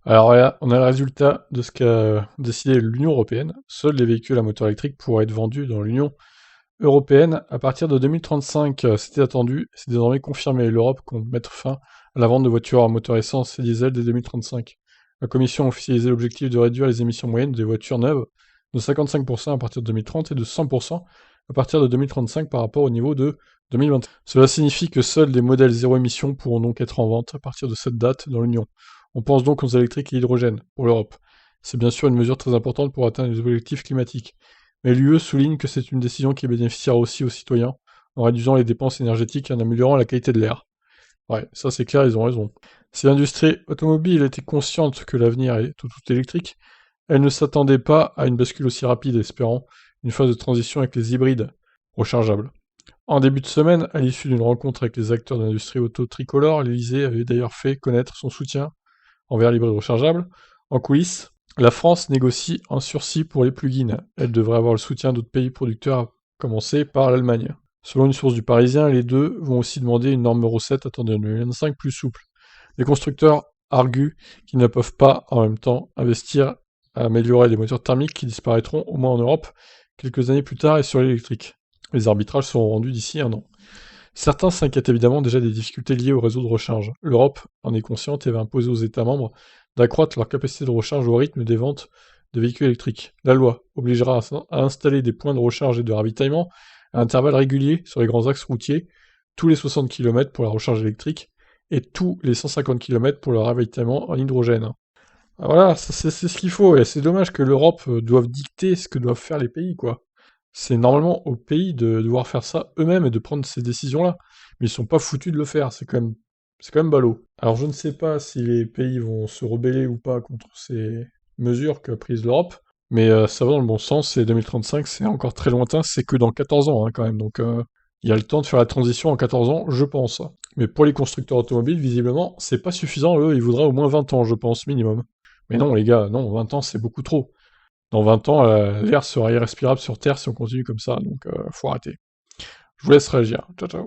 Alors là, on a le résultat de ce qu'a décidé l'Union européenne. Seuls les véhicules à moteur électrique pourraient être vendus dans l'Union européenne à partir de 2035. C'était attendu, c'est désormais confirmé. L'Europe compte mettre fin à la vente de voitures à moteur essence et diesel dès 2035. La Commission a officialisé l'objectif de réduire les émissions moyennes des voitures neuves de 55% à partir de 2030 et de 100% à partir de 2035 par rapport au niveau de 2020. Cela signifie que seuls des modèles zéro émission pourront donc être en vente à partir de cette date dans l'Union. On pense donc aux électriques et l'hydrogène pour l'Europe. C'est bien sûr une mesure très importante pour atteindre les objectifs climatiques. Mais l'UE souligne que c'est une décision qui bénéficiera aussi aux citoyens, en réduisant les dépenses énergétiques et en améliorant la qualité de l'air. Ouais, ça c'est clair, ils ont raison. Si l'industrie automobile était consciente que l'avenir est tout électrique, elle ne s'attendait pas à une bascule aussi rapide, espérant une phase de transition avec les hybrides rechargeables. En début de semaine, à l'issue d'une rencontre avec les acteurs de l'industrie auto tricolore, l'Elysée avait d'ailleurs fait connaître son soutien envers l'hybride rechargeable. En coulisses, la France négocie un sursis pour les plugins. Elle devrait avoir le soutien d'autres pays producteurs, à commencer par l'Allemagne. Selon une source du Parisien, les deux vont aussi demander une norme Euro 7 attendue en 2025 plus souple. Les constructeurs arguent qu'ils ne peuvent pas, en même temps, investir à améliorer les moteurs thermiques qui disparaîtront, au moins en Europe, quelques années plus tard et sur l'électrique. Les arbitrages seront rendus d'ici un an. Certains s'inquiètent évidemment déjà des difficultés liées au réseau de recharge. L'Europe en est consciente et va imposer aux États membres d'accroître leur capacité de recharge au rythme des ventes de véhicules électriques. La loi obligera à installer des points de recharge et de ravitaillement à intervalles réguliers sur les grands axes routiers, tous les 60 km pour la recharge électrique et tous les 150 km pour le ravitaillement en hydrogène. Ah, voilà, c'est ce qu'il faut, et c'est dommage que l'Europe doive dicter ce que doivent faire les pays, quoi. C'est normalement aux pays de devoir faire ça eux-mêmes et de prendre ces décisions-là. Mais ils sont pas foutus de le faire, c'est quand même ballot. Alors je ne sais pas si les pays vont se rebeller ou pas contre ces mesures qu'a prises l'Europe, mais ça va dans le bon sens, et 2035 c'est encore très lointain, c'est que dans 14 ans hein, quand même, donc il y a le temps de faire la transition en 14 ans, je pense. Mais pour les constructeurs automobiles, visiblement, c'est pas suffisant, eux, ils voudraient au moins 20 ans, je pense, minimum. Mais non les gars, non, 20 ans c'est beaucoup trop. Dans 20 ans, l'air sera irrespirable sur Terre si on continue comme ça, donc faut arrêter. Je vous laisse réagir. Ciao, ciao.